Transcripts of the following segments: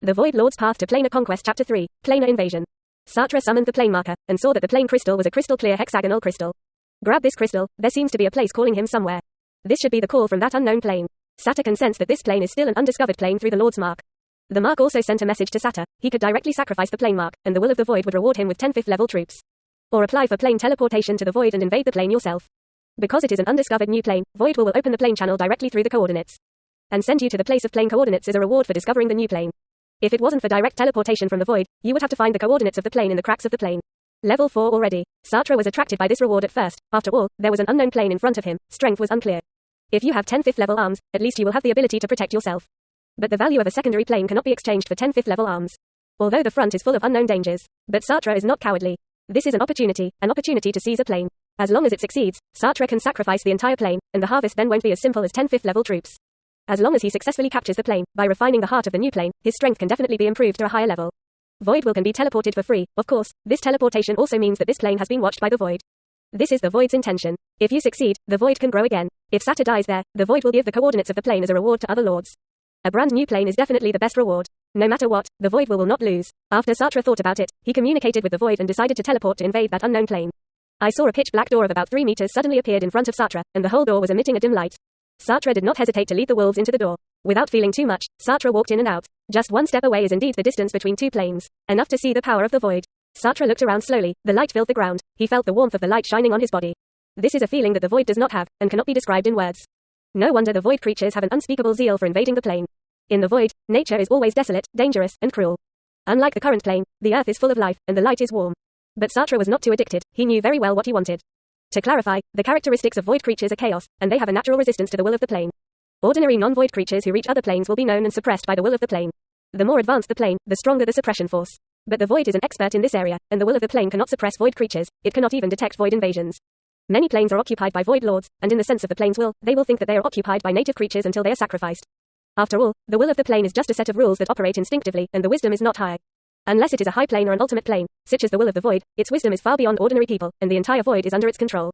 The Void Lord's Path to Planar Conquest Chapter 3, Planar Invasion. Sartre summoned the plane marker, and saw that the plane crystal was a crystal-clear hexagonal crystal. Grab this crystal, there seems to be a place calling him somewhere. This should be the call from that unknown plane. Sartre can sense that this plane is still an undiscovered plane through the Lord's mark. The mark also sent a message to Sartre. He could directly sacrifice the plane mark, and the will of the Void would reward him with 10 5th level troops. Or apply for plane teleportation to the Void and invade the plane yourself. Because it is an undiscovered new plane, Void will open the plane channel directly through the coordinates and send you to the place of plane coordinates as a reward for discovering the new plane. If it wasn't for direct teleportation from the Void, you would have to find the coordinates of the plane in the cracks of the plane. Level 4 already. Sartre was attracted by this reward at first. After all, there was an unknown plane in front of him, strength was unclear. If you have 10 5th level arms, at least you will have the ability to protect yourself. But the value of a secondary plane cannot be exchanged for 10 5th level arms. Although the front is full of unknown dangers. But Sartre is not cowardly. This is an opportunity to seize a plane. As long as it succeeds, Sartre can sacrifice the entire plane, and the harvest then won't be as simple as 10 5th level troops. As long as he successfully captures the plane, by refining the heart of the new plane, his strength can definitely be improved to a higher level. Void will can be teleported for free, of course. This teleportation also means that this plane has been watched by the Void. This is the Void's intention. If you succeed, the Void can grow again. If Sartre dies there, the Void will give the coordinates of the plane as a reward to other lords. A brand new plane is definitely the best reward. No matter what, the Void will not lose. After Sartre thought about it, he communicated with the Void and decided to teleport to invade that unknown plane. I saw a pitch black door of about 3 meters suddenly appeared in front of Sartre, and the whole door was emitting a dim light. Sartre did not hesitate to lead the wolves into the door. Without feeling too much, Sartre walked in and out. Just one step away is indeed the distance between two planes. Enough to see the power of the Void. Sartre looked around slowly. The light filled the ground. He felt the warmth of the light shining on his body. This is a feeling that the Void does not have, and cannot be described in words. No wonder the Void creatures have an unspeakable zeal for invading the plane. In the Void, nature is always desolate, dangerous, and cruel. Unlike the current plane, the earth is full of life, and the light is warm. But Sartre was not too addicted. He knew very well what he wanted. To clarify, the characteristics of Void creatures are chaos, and they have a natural resistance to the will of the plane. Ordinary non-Void creatures who reach other planes will be known and suppressed by the will of the plane. The more advanced the plane, the stronger the suppression force. But the Void is an expert in this area, and the will of the plane cannot suppress Void creatures. It cannot even detect Void invasions. Many planes are occupied by Void lords, and in the sense of the plane's will, they will think that they are occupied by native creatures until they are sacrificed. After all, the will of the plane is just a set of rules that operate instinctively, and the wisdom is not high. Unless it is a high plane or an ultimate plane, such as the will of the Void, its wisdom is far beyond ordinary people, and the entire Void is under its control.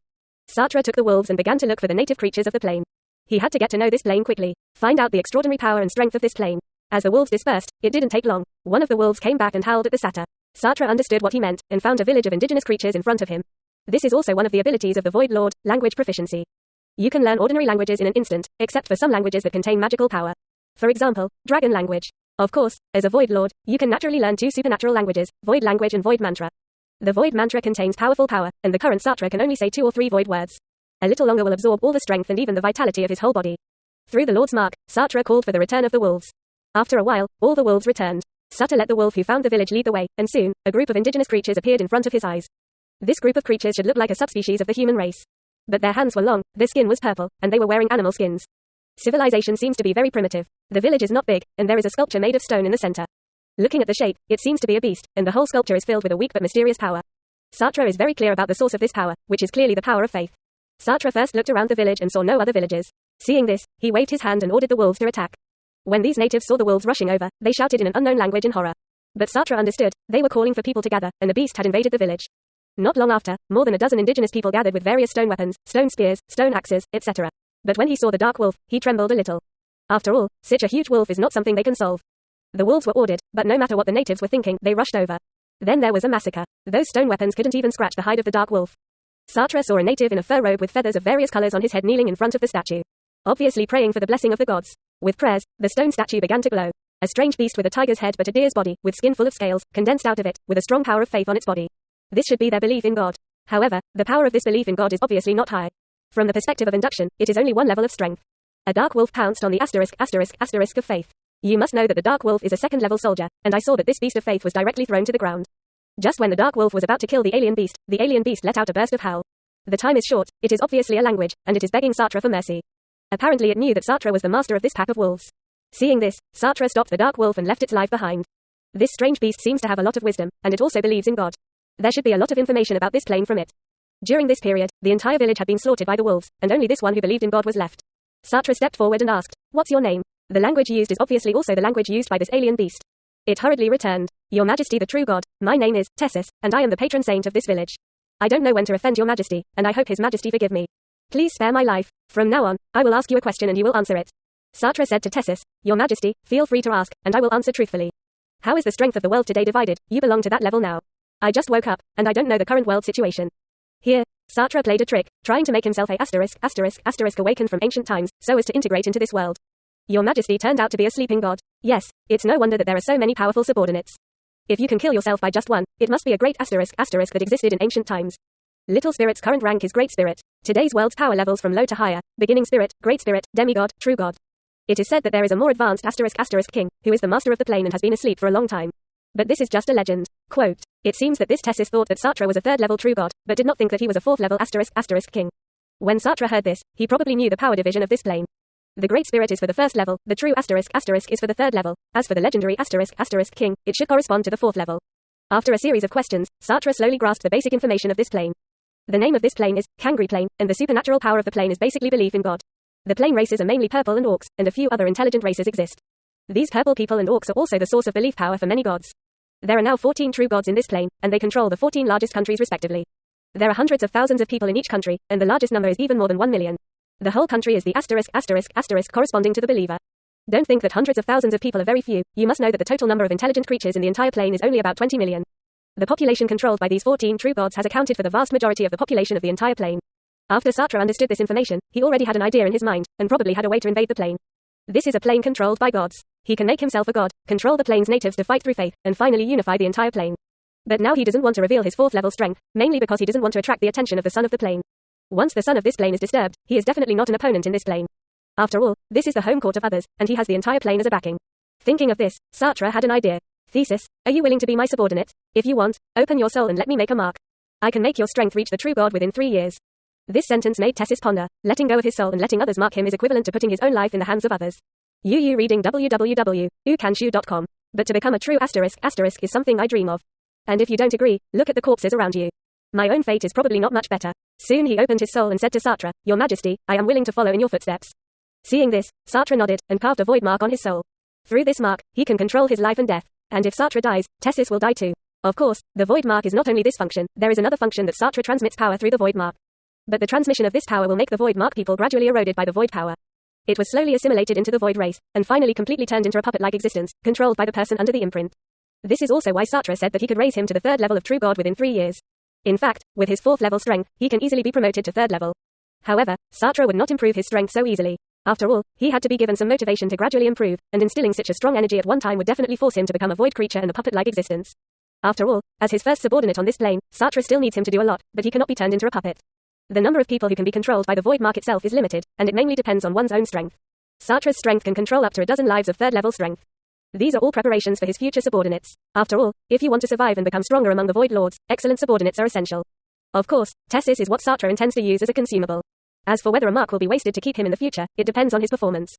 Sartre took the wolves and began to look for the native creatures of the plane. He had to get to know this plane quickly, find out the extraordinary power and strength of this plane. As the wolves dispersed, it didn't take long. One of the wolves came back and howled at the satyr. Sartre understood what he meant, and found a village of indigenous creatures in front of him. This is also one of the abilities of the Void Lord, language proficiency. You can learn ordinary languages in an instant, except for some languages that contain magical power. For example, dragon language. Of course, as a Void Lord, you can naturally learn 2 supernatural languages, Void language and Void mantra. The Void mantra contains powerful power, and the current Sartre can only say 2 or 3 Void words. A little longer will absorb all the strength and even the vitality of his whole body. Through the Lord's mark, Sartre called for the return of the wolves. After a while, all the wolves returned. Sartre let the wolf who found the village lead the way, and soon, a group of indigenous creatures appeared in front of his eyes. This group of creatures should look like a subspecies of the human race. But their hands were long, their skin was purple, and they were wearing animal skins. Civilization seems to be very primitive. The village is not big, and there is a sculpture made of stone in the center. Looking at the shape, it seems to be a beast, and the whole sculpture is filled with a weak but mysterious power. Sartre is very clear about the source of this power, which is clearly the power of faith. Sartre first looked around the village and saw no other villages. Seeing this, he waved his hand and ordered the wolves to attack. When these natives saw the wolves rushing over, they shouted in an unknown language in horror. But Sartre understood, they were calling for people to gather, and a beast had invaded the village. Not long after, more than a dozen indigenous people gathered with various stone weapons, stone spears, stone axes, etc. But when he saw the dark wolf, he trembled a little. After all, such a huge wolf is not something they can solve. The wolves were ordered, but no matter what the natives were thinking, they rushed over. Then there was a massacre. Those stone weapons couldn't even scratch the hide of the dark wolf. Sartre saw a native in a fur robe with feathers of various colors on his head kneeling in front of the statue. Obviously praying for the blessing of the gods. With prayers, the stone statue began to glow. A strange beast with a tiger's head but a deer's body, with skin full of scales, condensed out of it, with a strong power of faith on its body. This should be their belief in God. However, the power of this belief in God is obviously not high. From the perspective of induction, it is only one level of strength. A dark wolf pounced on the **** of faith. You must know that the dark wolf is a second-level soldier, and I saw that this beast of faith was directly thrown to the ground. Just when the dark wolf was about to kill the alien beast let out a burst of howl. The time is short, it is obviously a language, and it is begging Sartre for mercy. Apparently it knew that Sartre was the master of this pack of wolves. Seeing this, Sartre stopped the dark wolf and left its life behind. This strange beast seems to have a lot of wisdom, and it also believes in God. There should be a lot of information about this plane from it. During this period, the entire village had been slaughtered by the wolves, and only this one who believed in God was left. Sartre stepped forward and asked, "What's your name?" The language used is obviously also the language used by this alien beast. It hurriedly returned, "Your Majesty the true God, my name is Tessis, and I am the patron saint of this village. I don't know when to offend your Majesty, and I hope His Majesty forgive me. Please spare my life. From now on, I will ask you a question and you will answer it." Sartre said to Tessis, "Your Majesty, feel free to ask, and I will answer truthfully." How is the strength of the world today divided? You belong to that level now. I just woke up, and I don't know the current world situation. Here, Sartre played a trick, trying to make himself a awakened from ancient times, so as to integrate into this world. Your Majesty turned out to be a sleeping god. Yes, it's no wonder that there are so many powerful subordinates. If you can kill yourself by just one, it must be a great that existed in ancient times. Little Spirit's current rank is Great Spirit. Today's world's power levels from low to higher, beginning Spirit, Great Spirit, Demigod, True God. It is said that there is a more advanced king, who is the master of the plane and has been asleep for a long time. But this is just a legend. Quote, it seems that this Tessis thought that Sartre was a third-level true god, but did not think that he was a fourth-level king. When Sartre heard this, he probably knew the power division of this plane. The Great Spirit is for the first level, the true is for the third level. As for the legendary king, it should correspond to the fourth level. After a series of questions, Sartre slowly grasped the basic information of this plane. The name of this plane is Kangri plane, and the supernatural power of the plane is basically belief in God. The plane races are mainly purple and orcs, and a few other intelligent races exist. These purple people and orcs are also the source of belief power for many gods. There are now 14 true gods in this plane, and they control the 14 largest countries respectively. There are hundreds of thousands of people in each country, and the largest number is even more than 1 million. The whole country is the corresponding to the believer. Don't think that hundreds of thousands of people are very few, you must know that the total number of intelligent creatures in the entire plane is only about 20 million. The population controlled by these 14 true gods has accounted for the vast majority of the population of the entire plane. After Sartre understood this information, he already had an idea in his mind, and probably had a way to invade the plane. This is a plane controlled by gods. He can make himself a god, control the plane's natives to fight through faith, and finally unify the entire plane. But now he doesn't want to reveal his fourth-level strength, mainly because he doesn't want to attract the attention of the son of the plane. Once the son of this plane is disturbed, he is definitely not an opponent in this plane. After all, this is the home court of others, and he has the entire plane as a backing. Thinking of this, Sartre had an idea. Thesis, are you willing to be my subordinate? If you want, open your soul and let me make a mark. I can make your strength reach the true God within 3 years. This sentence made Tessis ponder. Letting go of his soul and letting others mark him is equivalent to putting his own life in the hands of others. You reading www.ukanshu.com. But to become a true is something I dream of. And if you don't agree, look at the corpses around you. My own fate is probably not much better. Soon he opened his soul and said to Sartre, Your Majesty, I am willing to follow in your footsteps. Seeing this, Sartre nodded, and carved a void mark on his soul. Through this mark, he can control his life and death. And if Sartre dies, Tessis will die too. Of course, the void mark is not only this function, there is another function that Sartre transmits power through the void mark. But the transmission of this power will make the void mark people gradually eroded by the void power. It was slowly assimilated into the void race, and finally completely turned into a puppet-like existence, controlled by the person under the imprint. This is also why Sartre said that he could raise him to the third level of true God within 3 years. In fact, with his fourth level strength, he can easily be promoted to third level. However, Sartre would not improve his strength so easily. After all, he had to be given some motivation to gradually improve, and instilling such a strong energy at one time would definitely force him to become a void creature and a puppet-like existence. After all, as his first subordinate on this plane, Sartre still needs him to do a lot, but he cannot be turned into a puppet. The number of people who can be controlled by the void mark itself is limited, and it mainly depends on one's own strength. Sartre's strength can control up to a dozen lives of third-level strength. These are all preparations for his future subordinates. After all, if you want to survive and become stronger among the void lords, excellent subordinates are essential. Of course, Tessis is what Sartre intends to use as a consumable. As for whether a mark will be wasted to keep him in the future, it depends on his performance.